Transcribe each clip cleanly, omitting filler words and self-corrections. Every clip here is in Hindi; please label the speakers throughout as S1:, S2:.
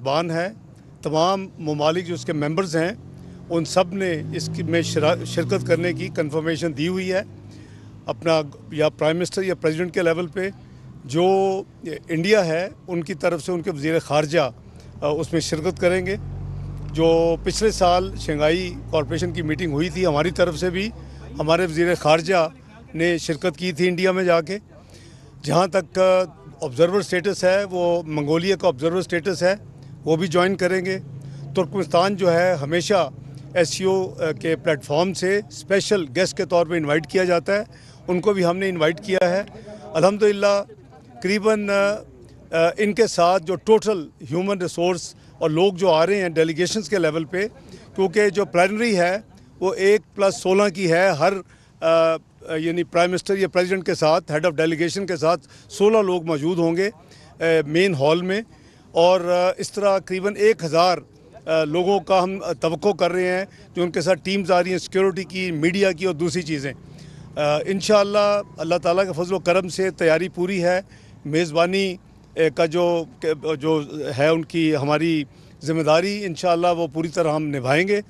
S1: बान है, तमाम ममालिक जो उसके मेंबर्स हैं उन सब ने इसकी में शिरकत करने की कंफर्मेशन दी हुई है। अपना या प्राइम मिनिस्टर या प्रेसिडेंट के लेवल पे जो इंडिया है उनकी तरफ से उनके वज़ीर ख़ारजा उसमें शिरकत करेंगे। जो पिछले साल शंघाई कॉरपोरेशन की मीटिंग हुई थी, हमारी तरफ से भी हमारे वज़ीर ख़ारजा ने शिरकत की थी इंडिया में जाके। जहाँ तक ऑब्ज़र्वर स्टेटस है वो मंगोलिया का ऑब्ज़र्वर स्टेटस है, वो भी ज्वाइन करेंगे। तुर्कमेनिस्तान जो है हमेशा एससीओ के प्लेटफॉर्म से स्पेशल गेस्ट के तौर पे इनवाइट किया जाता है, उनको भी हमने इनवाइट किया है। अल्हम्दुलिल्लाह करीबन इनके साथ जो टोटल ह्यूमन रिसोर्स और लोग जो आ रहे हैं डेलीगेशंस के लेवल पे, क्योंकि जो प्लानरी है वो 1+16 की है, हर यानी प्राइम मिनिस्टर या प्रेसिडेंट के साथ हेड ऑफ डेलीगेशन के साथ 16 लोग मौजूद होंगे मेन हॉल में। और इस तरह करीबन 1000 लोगों का हम तवक्को कर रहे हैं जो उनके साथ टीम्स आ रही हैं, सिक्योरिटी की, मीडिया की और दूसरी चीज़ें। इंशाअल्लाह अल्लाह ताला के फजल व करम से तैयारी पूरी है। मेज़बानी का जो है उनकी हमारी ज़िम्मेदारी इंशाअल्लाह वो पूरी तरह हम निभाएंगे।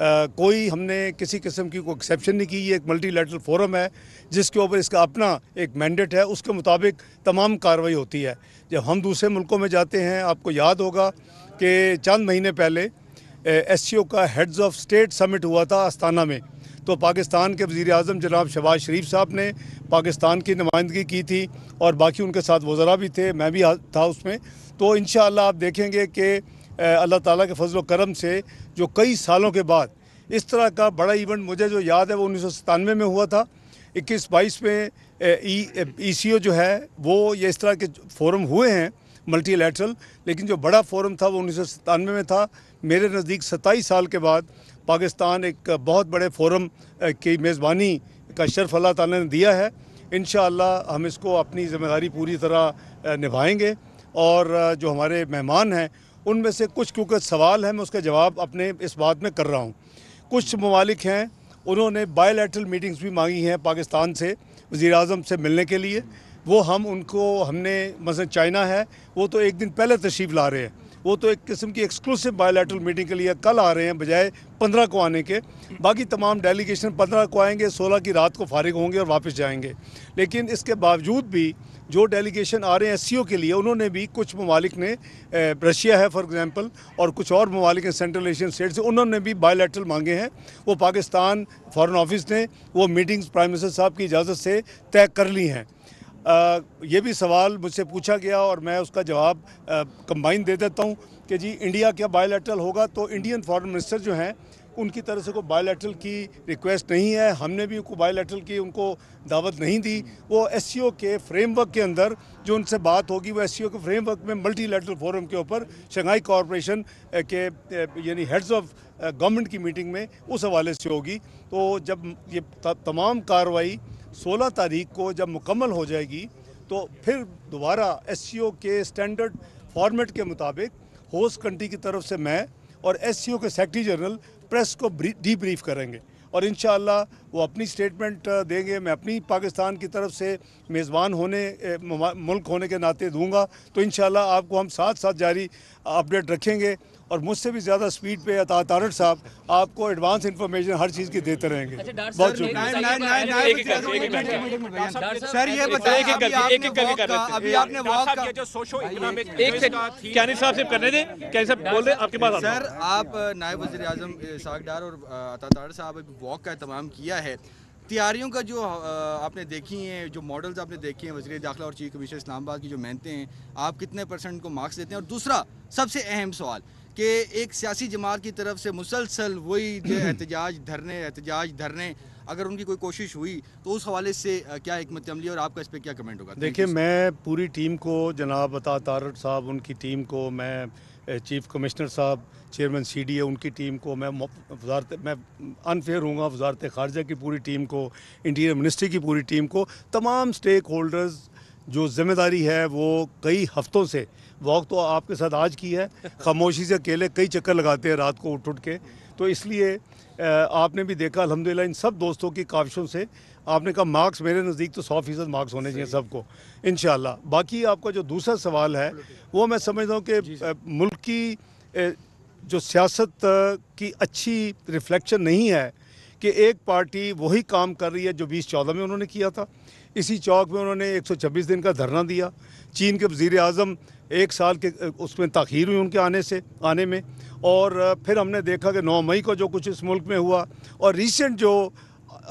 S1: कोई हमने किसी किस्म की कोई एक्सेप्शन नहीं की। ये एक मल्टीलैटरल फोरम है जिसके ऊपर इसका अपना एक मैंडेट है, उसके मुताबिक तमाम कार्रवाई होती है। जब हम दूसरे मुल्कों में जाते हैं, आपको याद होगा कि चंद महीने पहले एससीओ का हेड्स ऑफ स्टेट समिट हुआ था अस्ताना में, तो पाकिस्तान के वज़ीर आज़म जनाब शहबाज शरीफ साहब ने पाकिस्तान की नुमाइंदगी की थी और बाकी उनके साथ वज़रा भी थे, मैं भी था उसमें। तो इंशाअल्लाह आप देखेंगे कि अल्लाह ताला के फजल व करम से जो कई सालों के बाद इस तरह का बड़ा इवेंट, मुझे जो याद है वो 1997 में हुआ था। 21-22 में ईसीओ जो है वो ये इस तरह के फोरम हुए हैं मल्टीलैटरल, लेकिन जो बड़ा फोरम था वो 1997 में था। मेरे नज़दीक 27 साल के बाद पाकिस्तान एक बहुत बड़े फोरम की मेज़बानी का शर्फ अल्लाह ताला ने दिया है। इंशाअल्लाह हम इसको अपनी ज़िम्मेदारी पूरी तरह निभाएंगे। और जो हमारे मेहमान हैं उनमें से कुछ क्योंकि सवाल है मैं उसका जवाब अपने इस बात में कर रहा हूँ। कुछ ममालिक हैं उन्होंने बायलैटरल मीटिंग्स भी मांगी हैं पाकिस्तान से वज़ीर आज़म से मिलने के लिए, वो हम उनको हमने मसलन चाइना है वो तो एक दिन पहले तशरीफ़ ला रहे हैं, वो तो एक किस्म की एक्सक्लूसिव बायलैटरल मीटिंग के लिए कल आ रहे हैं बजाय 15 को आने के। बाकी तमाम डेलीगेशन 15 को आएंगे, 16 की रात को फारिग होंगे और वापस जाएंगे। लेकिन इसके बावजूद भी जो डेलीगेशन आ रहे हैं एससीओ के लिए, उन्होंने भी कुछ ममालिक ने, रशिया है फॉर एग्ज़ाम्पल और कुछ और ममालिक हैं सेंट्रल एशियन स्टेट से, उन्होंने भी बायलैटरल मांगे हैं। वो पाकिस्तान फ़ॉरेन ऑफिस ने वो मीटिंग्स प्राइम मिनिस्टर साहब की इजाज़त से तय कर ली हैं। ये भी सवाल मुझसे पूछा गया और मैं उसका जवाब कंबाइन दे देता हूँ कि जी इंडिया क्या बायलैटरल होगा, तो इंडियन फॉरेन मिनिस्टर जो हैं उनकी तरफ से कोई बायलैटरल की रिक्वेस्ट नहीं है, हमने भी कोई बायलैटरल की उनको दावत नहीं दी। वो एससीओ के फ्रेमवर्क के अंदर जो उनसे बात होगी वो एससीओ के फ्रेमवर्क में मल्टीलैटरल फोरम के ऊपर शंघाई कॉरपोरेशन के यानी हेड्स ऑफ गवर्नमेंट की मीटिंग में उस हवाले से होगी। तो जब ये तमाम कार्रवाई 16 तारीख को जब मुकम्मल हो जाएगी तो फिर दोबारा एससीओ के स्टैंडर्ड फॉर्मेट के मुताबिक होस्ट कंट्री की तरफ से मैं और एससीओ के सेक्रेटरी जनरल प्रेस को डीब्रीफ करेंगे और इंशाअल्लाह वो अपनी स्टेटमेंट देंगे। मैं अपनी पाकिस्तान की तरफ से मेज़बान होने मुल्क होने के नाते दूंगा। तो इंशाअल्लाह आपको हम साथ साथ जारी अपडेट रखेंगे और मुझसे भी ज़्यादा स्पीड पे तारड़ साहब आपको एडवांस इंफॉर्मेशन हर चीज़ की देते रहेंगे। बहुत शुक्रिया
S2: सर। ये बताइए अभी आपने जो सोशो इकोनॉमिक
S3: कैनी साहब से करने दें, कैनी साहब बोल रहे हैं आपके पास।
S2: सर आप नायब वज़ीर आज़म इसहाक़ डार और तारड़ साहब अभी वॉक का एहतमाम किया है, तैयारियों का जो आपने देखी हैं, जो मॉडल्स आपने देखे हैं वज़ीर दाखिला और चीफ कमिश्नर इस्लामाबाद की जो मेहनतें हैं, आप कितने % को मार्क्स देते हैं? और दूसरा सबसे अहम सवाल कि एक सियासी जमात की तरफ से मुसलसल वही जो एहतजाज धरने अगर उनकी कोई कोशिश हुई तो उस हवाले से क्या हिकमत अमली और आपका इस पर क्या कमेंट होगा?
S1: देखिए, मैं पूरी टीम को, जनाब तारड़ साहब उनकी टीम को, मैं चीफ कमिश्नर साहब चेयरमैन सीडीए उनकी टीम को, मैं अनफेयर हूँगा वज़ारत ख़ारजा की पूरी टीम को, इंटीरियर मिनिस्ट्री की पूरी टीम को, तमाम स्टेक होल्डर्स जो जिम्मेदारी है वो कई हफ्तों से वॉक तो आपके साथ आज की है, खामोशी से अकेले कई चक्कर लगाते हैं रात को उठ के। तो इसलिए आपने भी देखा अल्हम्दुलिल्लाह इन सब दोस्तों की काविशों से आपने कहा मार्क्स मेरे नज़दीक तो 100% मार्क्स होने चाहिए सबको इंशाल्लाह। बाकी आपका जो दूसरा सवाल है वो मैं समझता हूँ कि मुल्क की जो सियासत की अच्छी रिफ्लेक्शन नहीं है कि एक पार्टी वही काम कर रही है जो 2014 में उन्होंने किया था। इसी चौक में उन्होंने 126 दिन का धरना दिया। चीन के वज़ीर आज़म 1 साल के उसमें ताख़ीर हुई उनके आने में, और फिर हमने देखा कि 9 मई को जो कुछ इस मुल्क में हुआ, और रिसेंट जो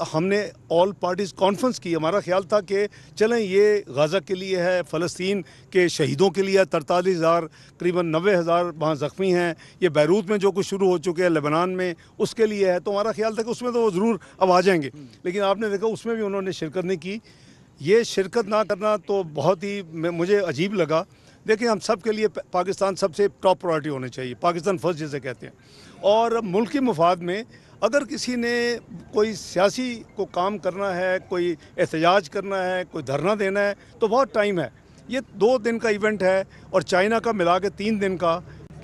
S1: हमने ऑल पार्टीज़ कॉन्फ्रेंस की, हमारा ख्याल था कि चलें ये गाज़ा के लिए है, फ़लस्तीन के शहीदों के लिए है, 43,000 करीबन 90,000 वहाँ ज़ख्मी हैं, ये बैरूत में जो कुछ शुरू हो चुके हैं, लेबनान में उसके लिए है। तो हमारा ख्याल था कि उसमें तो वो ज़रूर अब आ जाएंगे, लेकिन आपने देखा उसमें भी उन्होंने शिरकत नहीं की। ये शिरकत ना करना तो बहुत ही मुझे अजीब लगा। देखिए हम सब के लिए पाकिस्तान सबसे टॉप प्रायोरिटी होनी चाहिए, पाकिस्तान फर्स्ट जिसे कहते हैं, और मुल्की मुफाद में अगर किसी ने कोई सियासी को काम करना है, कोई एहतजाज करना है, कोई धरना देना है तो बहुत टाइम है। ये 2 दिन का इवेंट है और चाइना का मिला के 3 दिन का।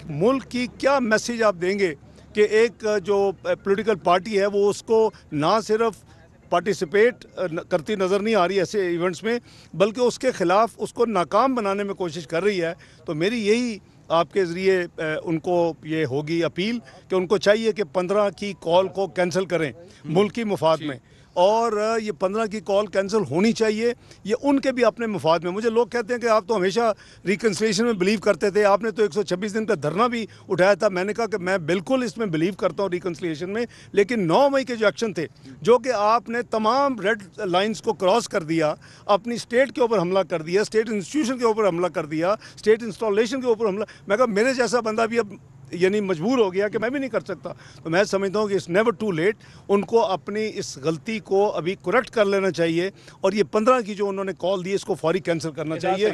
S1: मुल्क की क्या मैसेज आप देंगे कि एक जो पॉलिटिकल पार्टी है वो उसको ना सिर्फ पार्टिसिपेट करती नज़र नहीं आ रही ऐसे इवेंट्स में, बल्कि उसके ख़िलाफ़ उसको नाकाम बनाने में कोशिश कर रही है। तो मेरी यही आपके ज़रिए उनको ये होगी अपील कि उनको चाहिए कि 15 की कॉल को कैंसिल करें मुल्क की मुफाद में, और ये 15 की कॉल कैंसिल होनी चाहिए, ये उनके भी अपने मुफाद में। मुझे लोग कहते हैं कि आप तो हमेशा रिकन्सिलिएशन में बिलीव करते थे, आपने तो 126 दिन का धरना भी उठाया था। मैंने कहा कि मैं बिल्कुल इसमें बिलीव करता हूँ रिकन्सिलिएशन में, लेकिन 9 मई के जो एक्शन थे, जो कि आपने तमाम रेड लाइन्स को क्रॉस कर दिया, अपनी स्टेट के ऊपर हमला कर दिया, स्टेट इंस्टीट्यूशन के ऊपर हमला कर दिया, स्टेट इंस्टॉलेशन के ऊपर हमला, मैं कहा मेरे जैसा बंदा भी अब यानी मजबूर हो गया कि मैं भी नहीं कर सकता। तो मैं समझता हूँ कि इट्स नेवर टू लेट, उनको अपनी इस गलती को अभी करेक्ट कर लेना चाहिए, और ये 15 की जो उन्होंने कॉल दी इसको फौरी कैंसिल करना चाहिए।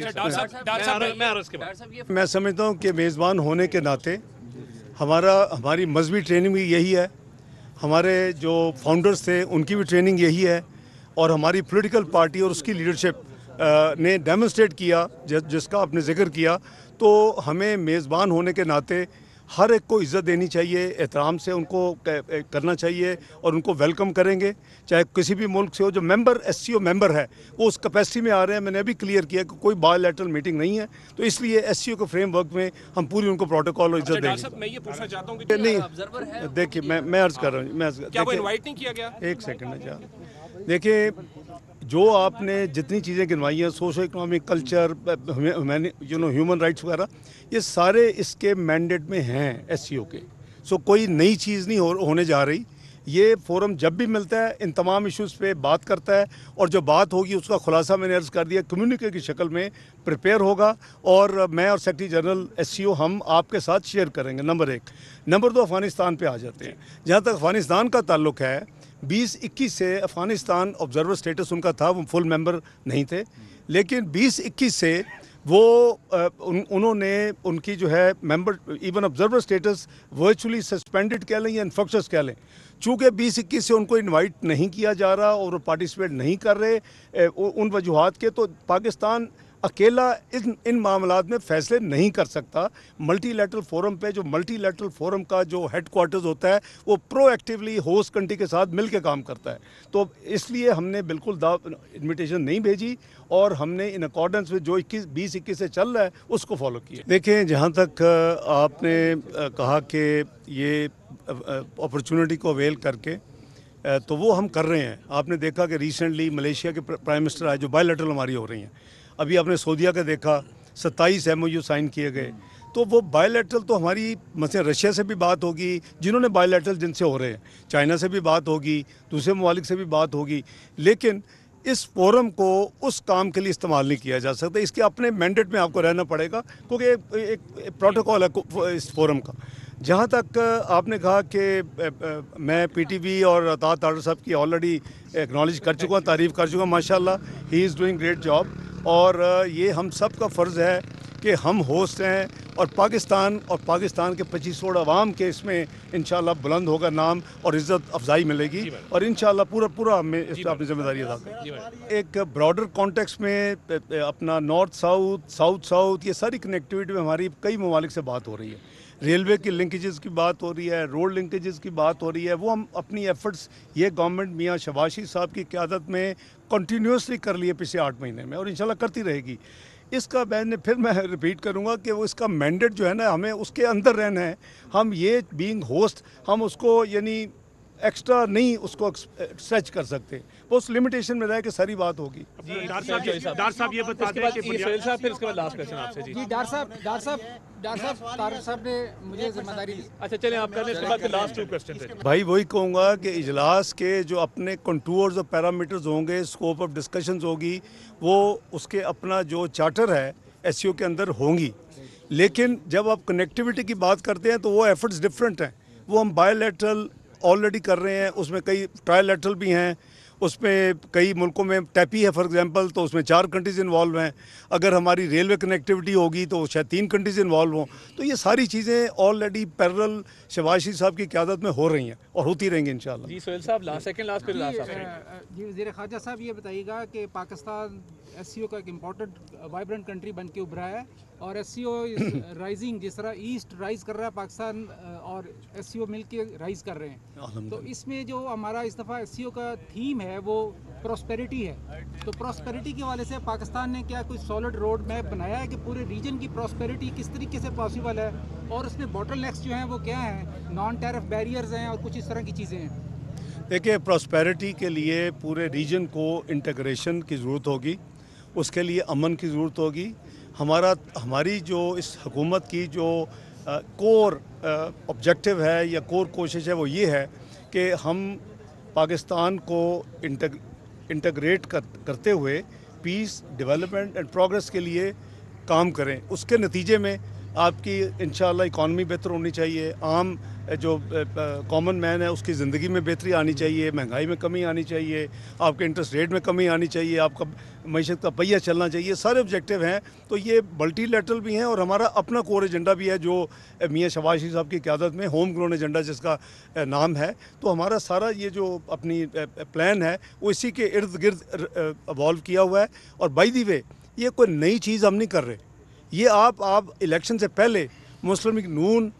S1: मैं समझता हूँ कि मेज़बान होने के नाते हमारी मजहबी ट्रेनिंग भी यही है, हमारे जो फाउंडर्स थे उनकी भी ट्रेनिंग यही है, और हमारी पॉलिटिकल पार्टी और उसकी लीडरशिप ने डेमोन्स्ट्रेट किया जिसका आपने जिक्र किया। तो हमें मेज़बान होने के नाते हर एक को इज़्ज़त देनी चाहिए, एहतराम से उनको करना चाहिए, और उनको वेलकम करेंगे चाहे किसी भी मुल्क से हो। जो मेंबर SCO मेंबर है वो उस कैपेसिटी में आ रहे हैं। मैंने अभी क्लियर किया कि कोई बायलैटरल मीटिंग नहीं है, तो इसलिए SCO के फ्रेमवर्क में हम पूरी उनको प्रोटोकॉल और इज्जत देंगे।
S3: मैं ये पूछना चाहता हूं कि
S1: नहीं देखिए मैं अर्ज़ कर रहा हूँ,
S3: क्या वो इनवाइट नहीं किया गया?
S1: एक सेकंड है, देखिए जो आपने जितनी चीज़ें गिनवाई हैं, socio economic, culture, human rights वगैरह, ये सारे इसके मैंडेट में हैं SCO के। सो कोई नई चीज़ नहीं होने जा रही। ये फोरम जब भी मिलता है इन तमाम इश्यूज़ पे बात करता है, और जो बात होगी उसका खुलासा मैंने अर्ज़ कर दिया कम्युनिके की शक्ल में प्रिपेयर होगा, और मैं और सेक्रेटरी जनरल SCO हम आपके साथ शेयर करेंगे। नंबर 1। नंबर 2, अफ़गानिस्तान पे आ जाते हैं। जहाँ तक अफ़गानिस्तान का ताल्लुक़ है, 2021 से अफ़गानिस्तान ऑब्जर्वर स्टेटस उनका था, वो फुल मेंबर नहीं थे, लेकिन 2021 से वो उन्होंने उनकी जो है member even observer status virtually suspended कह लें या इन्फेक्शस कह लें, चूँकि 2021 से उनको इनवाइट नहीं किया जा रहा और वो पार्टिसिपेट नहीं कर रहे उन वजूहात के, तो पाकिस्तान अकेला इन मामलात में फ़ैसले नहीं कर सकता। मल्टीलैटरल फोरम पे, जो मल्टीलैटरल फोरम का जो हेडक्वार्टर्स होता है वो प्रोएक्टिवली होस्ट कंट्री के साथ मिल के काम करता है। तो इसलिए हमने बिल्कुल इन्विटेशन नहीं भेजी, और हमने इन अकॉर्डेंस में जो 2021 से चल रहा है उसको फॉलो किया। देखें, जहाँ तक आपने कहा कि ये अपॉर्चुनिटी को अवेल करके, तो वो हम कर रहे हैं। आपने देखा कि रिसेंटली मलेशिया के प्राइम मिनिस्टर आए, जो बायलैटरल हमारी हो रही हैं। अभी आपने सऊदीया का देखा, 27 MOU साइन किए गए। तो वो बायलैटरल तो हमारी मतलब रशिया से भी बात होगी, जिन्होंने बायलैटरल जिनसे हो रहे हैं, चाइना से भी बात होगी, दूसरे ममालिक से भी बात होगी, लेकिन इस फोरम को उस काम के लिए इस्तेमाल नहीं किया जा सकता। इसके अपने मैंडेट में आपको रहना पड़ेगा, क्योंकि एक प्रोटोकॉल है इस फोरम का। जहाँ तक आपने कहा कि मैं PTV और अता तारड़ साहब की ऑलरेडी एक्नॉलेज कर चुका हूँ, तारीफ़ कर चुका हूँ, माशाल्लाह he is doing great job. और ये हम सब का फ़र्ज़ है कि हम होस्ट हैं और पाकिस्तान के 25 करोड़ अवाम के इसमें इंशाल्लाह बुलंद होगा नाम और इज़्ज़त अफजाई मिलेगी और इंशाल्लाह पूरा हमें इस पर अपनी जिम्मेदारी अदा करें। एक ब्रॉडर कॉन्टेक्स्ट में अपना नॉर्थ साउथ ये सारी कनेक्टिविटी में हमारी कई ममालिक से बात हो रही है। रेलवे की लिंकेजेस की बात हो रही है, रोड लिंकेजेस की बात हो रही है। वो हम अपनी एफर्ट्स ये गवर्नमेंट मियां शहबाज शरीफ साहब की क़यादत में कंटिन्यूसली कर लिए पिछले 8 महीने में और इंशाल्लाह करती रहेगी। इसका मैं रिपीट करूंगा कि वो इसका मैंडेट जो है ना, हमें उसके अंदर रहना है। हम ये बीइंग होस्ट हम उसको यानी एक्स्ट्रा नहीं उसको स्ट्रेच कर सकते, वो उस लिमिटेशन में रह के सारी बात होगी।
S3: डॉक्टर साहब ये बता दें कि सोहेल साहब, फिर उसके बाद लास्ट क्वेश्चन आपसे जी।
S4: डॉक्टर साहब ने मुझे जिम्मेदारी दी।
S3: अच्छा चलें, आप कर लें, इसके बाद फिर लास्ट 2 क्वेश्चन।
S1: भाई वही कहूँगा कि इजलास के जो अपने कंटूर्स और पैरामीटर्स होंगे, स्कोप ऑफ डिस्कशंस होगी, वो उसके अपना जो चार्टर है एससीओ के अंदर होंगी। लेकिन जब आप कनेक्टिविटी की बात करते हैं तो वो एफर्ट्स डिफरेंट हैं। वो हम बायोलैटरल ऑलरेडी कर रहे हैं, उसमें कई ट्रायलैटरल भी हैं, उसमें कई मुल्कों में टैपी है फॉर एग्जांपल, तो उसमें 4 कंट्रीज़ इन्वॉल्व हैं। अगर हमारी रेलवे कनेक्टिविटी होगी तो शायद 3 कंट्रीज़ इन्वॉल्व हों। तो ये सारी चीज़ें ऑलरेडी पैरेलल शहबाज शरीफ साहब की क़यादत में हो रही हैं और होती रहेंगी इंशाल्लाह।
S3: जी सोहेल साहब लास्ट फिर लास्ट
S4: जी वज़ीर ख़ारजा साहब ये बताइएगा कि पाकिस्तान एससीओ का एक इम्पोर्टेंट वाइब्रेंट कंट्री बन के उभरा है और एससीओ राइजिंग, जिस तरह ईस्ट राइज कर रहा है पाकिस्तान और एससीओ मिल के राइज कर रहे हैं। तो इसमें जो हमारा इस दफ़ा एससीओ का थीम है वो प्रॉस्पेरिटी है। तो प्रॉस्पेरिटी के हवाले से पाकिस्तान ने क्या कोई सॉलिड रोड मैप बनाया है कि पूरे रीजन की प्रॉस्पेरिटी किस तरीके से पॉसिबल है और उसमें बॉटलनेक्स जो हैं वो क्या हैं, नॉन टैरिफ बैरियर्स हैं और कुछ इस तरह की चीज़ें हैं?
S1: देखिए, प्रॉस्पेरिटी के लिए पूरे रीजन को इंटीग्रेशन की ज़रूरत होगी, उसके लिए अमन की ज़रूरत होगी। हमारी जो इस हुकूमत की जो कोर ऑब्जेक्टिव है या कोर कोशिश है वो ये है कि हम पाकिस्तान को इंटीग्रेट करते हुए पीस, डेवलपमेंट एंड प्रोग्रेस के लिए काम करें। उसके नतीजे में आपकी इंशाल्लाह इकॉनमी बेहतर होनी चाहिए, आम जो कॉमन मैन है उसकी ज़िंदगी में बेहतरी आनी चाहिए, महंगाई में कमी आनी चाहिए, आपके इंटरेस्ट रेट में कमी आनी चाहिए, आपका मईशत का पहिया चलना चाहिए। सारे ऑब्जेक्टिव हैं। तो ये मल्टीलैटरल भी हैं और हमारा अपना कोर एजेंडा भी है जो मियां शहबाज शरीफ साहब की क़यादत में होम ग्रोन एजेंडा जिसका नाम है। तो हमारा सारा ये जो अपनी प्लान है वो इसी के इर्द गिर्द इवॉल्व किया हुआ है। और बाय द वे ये कोई नई चीज़ हम नहीं कर रहे। ये आप इलेक्शन से पहले मुस्लिम लीग नून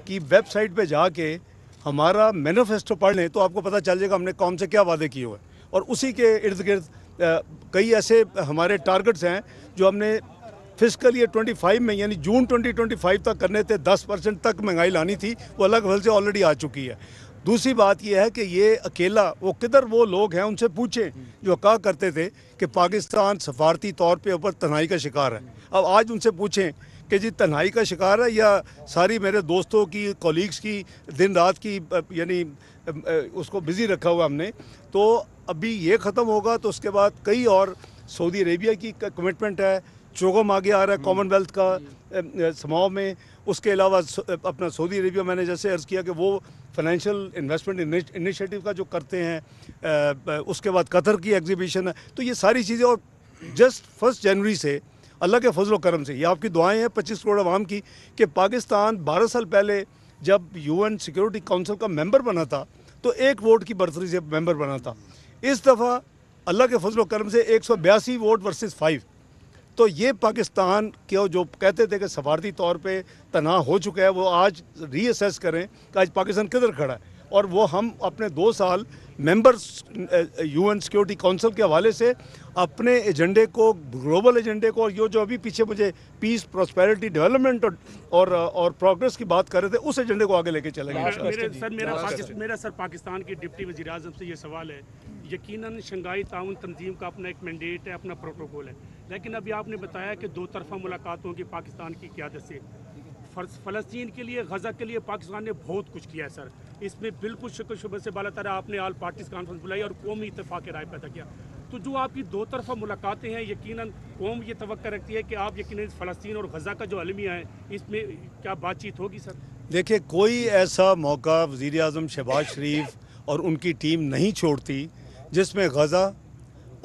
S1: की वेबसाइट पे जाके हमारा मैनिफेस्टो पढ़ लें तो आपको पता चल जाएगा हमने कौम से क्या वादे किए हुए हैं। और उसी के इर्द गिर्द कई ऐसे हमारे टारगेट्स हैं जो हमने फिस्कल ईयर 25 में यानी जून 2025 तक करने थे। 10% तक महंगाई लानी थी, वो अलग वजह से ऑलरेडी आ चुकी है। दूसरी बात यह है कि ये अकेला वो लोग हैं उनसे पूछें जो कहा करते थे कि पाकिस्तान सफारती तौर पे ऊपर तन्हाई का शिकार है। अब आज उनसे पूछें कि जी तन्हाई का शिकार है या सारी मेरे दोस्तों की, कॉलीग्स की दिन रात की यानी उसको बिज़ी रखा हुआ हमने। तो अभी ये ख़त्म होगा तो उसके बाद कई और सऊदी अरेबिया की कमिटमेंट है, चोगम आगे आ रहा है कॉमनवेल्थ का समाव में। उसके अलावा अपना सऊदी अरेबिया मैंने जैसे अर्ज़ किया कि वो फाइनेंशियल इन्वेस्टमेंट इनिशिएटिव का जो करते हैं। उसके बाद कतर की एग्जीबिशन है। तो ये सारी चीज़ें और जस्ट 1 जनवरी से अल्लाह के फजल करम से ये आपकी दुआएं हैं 25 करोड़ आवाम की कि पाकिस्तान 12 साल पहले जब यूएन सिक्योरिटी काउंसिल का मेंबर बना था तो 1 वोट की बढ़ोतरी से मेंबर बना था। इस दफ़ा अल्लाह के फजल करम से 182 वोट वर्सेस 5। तो ये पाकिस्तान के जो कहते थे कि सफारती तौर पे तनाव हो चुका है, वो आज रीअसेस करें कि आज पाकिस्तान किधर खड़ा है। और वो हम अपने 2 साल मेंबर्स यूएन सिक्योरिटी काउंसिल के हवाले से अपने एजेंडे को, ग्लोबल एजेंडे को, और ये जो अभी पीछे मुझे पीस, प्रॉस्पेरिटी, डेवलपमेंट और प्रोग्रेस की बात कर रहे थे, उस एजेंडे को आगे लेके चलेंगे।
S5: मेरा पाकिस्तान के डिप्टी वज़ीर आज़म से ये सवाल है। यकीनन शंघाई ताउन तंजीम का अपना एक मैंडेट है, अपना प्रोटोकॉल है, लेकिन अभी आपने बताया कि 2 तरफ़ा मुलाकातों की पाकिस्तान की क़यादत से फ़लस्तीन के लिए, गज़ा के लिए पाकिस्तान ने बहुत कुछ किया है सर। इसमें बिल्कुल शक शुबे से बाला तरह आपने आल पार्टीज़ कॉन्फ्रेंस बुलाई और कौमी इत्तेफाक राय पैदा किया। तो जो आपकी 2 तरफ़ा मुलाकातें हैं, यकीनन कौम ये तवक्को रखती है कि आप यकीनन फ़लस्तीन और गज़ा का जो अलमिया है इसमें क्या बातचीत होगी सर?
S1: देखिए, कोई ऐसा मौका वज़ीर आज़म शहबाज शरीफ और उनकी टीम नहीं छोड़ती जिसमें गज़ा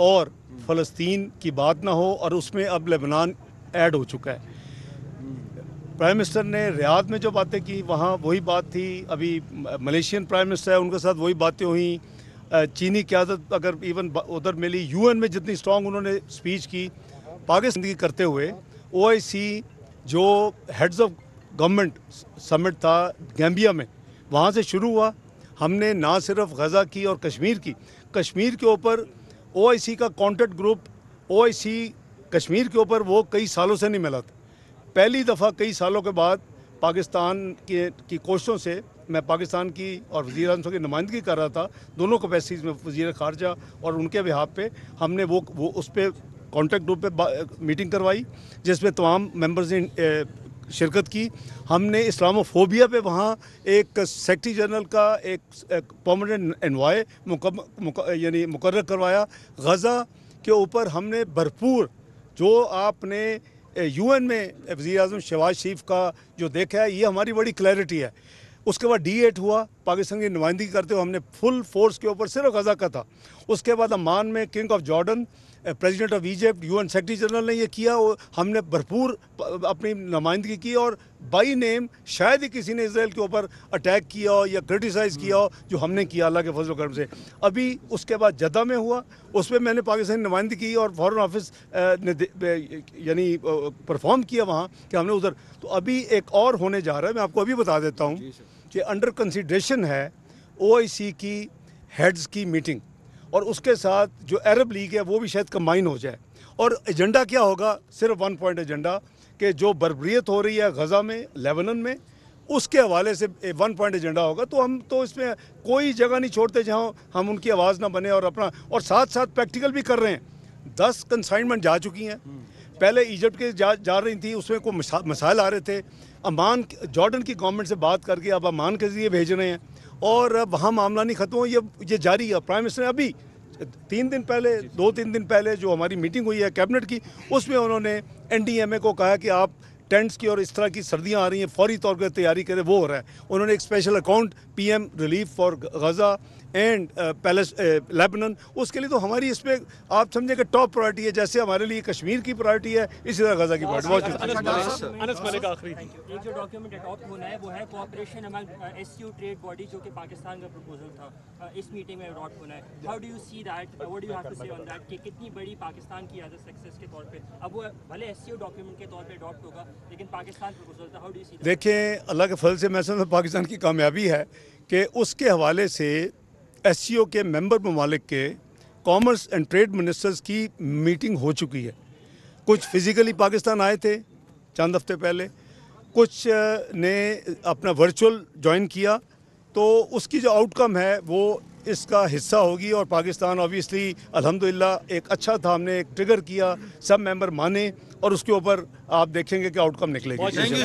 S1: और फ़लस्तीन की बात ना हो, और उसमें अब लेबनान ऐड हो चुका है। प्राइम मिनिस्टर ने रियाद में जो बातें की वहाँ वही बात थी, अभी मलेशियन प्राइम मिनिस्टर है उनके साथ वही बातें हुई, चीनी क़यादत अगर इवन उधर मिली, यूएन में जितनी स्ट्रॉन्ग उन्होंने स्पीच की पाकिस्तान की करते हुए, ओआईसी जो हेड्स ऑफ गवर्नमेंट समिट था गैम्बिया में वहाँ से शुरू हुआ। हमने ना सिर्फ गज़ा की और कश्मीर के ऊपर ओआईसी का कॉन्टैक्ट ग्रुप, ओआईसी कश्मीर के ऊपर वो कई सालों से नहीं मिला था। पहली दफ़ा कई सालों के बाद पाकिस्तान की कोशिशों से मैं पाकिस्तान की और वज़ीर आज़म की नुमाइंदगी कर रहा था, दोनों कैपेसिटीज़ में, वज़ीर ख़ारजा और उनके बिहाफ पे हमने वो उस पर कॉन्टैक्ट ग्रुप पे मीटिंग करवाई जिसमें तमाम मेंबर्स ने शिरकत की। हमने इस्लामोफोबिया पे वहाँ एक सेक्रेटरी जनरल का एक परमानेंट एनवाय यानी मुकर्रर करवाया। गज़ा के ऊपर हमने भरपूर, जो आपने यूएन में वज़ीर आज़म शहबाज शरीफ का जो देखा है, ये हमारी बड़ी क्लैरिटी है। उसके बाद D8 हुआ, पाकिस्तान की नुमाइंदगी करते हुए हमने फुल फोर्स के ऊपर सिर्फ गज़ा का था। उसके बाद अमान में king of Jordan, president of Egypt, UN secretary general ने ये किया और हमने भरपूर अपनी नुमाइंदगी की और बाई नेम शायद ही किसी ने इसराइल के ऊपर अटैक किया हो या क्रिटिसाइज़ किया हो जो हमने किया अल्लाह के फजल करम से। अभी उसके बाद जद्दा में हुआ, उसमें मैंने पाकिस्तानी नुमाइंदगी की और फॉरेन ऑफिस ने यानी परफॉर्म किया वहाँ कि हमने उधर। तो अभी एक और होने जा रहा है, मैं आपको अभी बता देता हूँ कि अंडर कंसिडरेशन है ओआईसी की हेड्स की मीटिंग और उसके साथ जो अरब लीग है वो भी शायद कंबाइन हो जाए। और एजेंडा क्या होगा? सिर्फ 1 पॉइंट एजेंडा कि जो बर्बरियत हो रही है गज़ा में, लेबनान में, उसके हवाले से 1 पॉइंट एजेंडा होगा। तो हम तो इसमें कोई जगह नहीं छोड़ते जहां हम उनकी आवाज़ ना बने और अपना, और साथ साथ प्रैक्टिकल भी कर रहे हैं। 10 कंसाइनमेंट जा चुकी हैं। पहले इजिप्ट के जा रही थी, उसमें कोई मसाइल आ रहे थे। अमान जॉर्डन की गवर्नमेंट से बात करके अब अमान के ज़रिए भेज रहे हैं और वहाँ मामला नहीं ख़त्म हो, ये जारी है। प्राइम मिनिस्टर ने अभी 2-3 दिन पहले जो हमारी मीटिंग हुई है कैबिनेट की, उसमें उन्होंने एनडीएमए को कहा कि आप टेंट्स की और इस तरह की सर्दियाँ आ रही हैं, फौरी तौर पर तैयारी करें, वो हो रहा है। उन्होंने एक special account PM relief for Gaza and Lebanon, उसके लिए तो हमारी इसमें आप समझे कि टॉप प्रायोरिटी है। जैसे हमारे लिए कश्मीर की प्रायोरिटी है, इसी तरह गज़ा की प्रायोरिटी।
S6: एक जो डॉक्यूमेंट अडॉप्ट होना है वो है cooperation among SCO trade body, जो कि पाकिस्तान का प्रपोजल था, इस मीटिंग में अडॉप्ट होना है। How do you see that, what do you have to say on that, कि कितनी बड़ी पाकिस्तान की आदत सक्सेस के तौर पे, अब वो भले एससीओ डॉक्यूमेंट के तौर पे अडॉप्ट होगा लेकिन पाकिस्तान प्रपोजल था, how do you see that?
S1: देखें, अल्लाह के फल से मैं समझता हूं पाकिस्तान की कामयाबी है कि उसके हवाले से एससीओ के मेंबर ममालिक के कॉमर्स एंड ट्रेड मिनिस्टर्स की मीटिंग हो चुकी है। कुछ फिज़िकली पाकिस्तान आए थे चंद हफ्ते पहले, कुछ ने अपना वर्चुअल ज्वाइन किया। तो उसकी जो आउटकम है वो इसका हिस्सा होगी और पाकिस्तान ऑब्वियसली अल्हम्दुलिल्लाह एक अच्छा था, हमने एक ट्रिगर किया, सब मेंबर माने और उसके ऊपर आप देखेंगे कि आउटकम निकलेगी।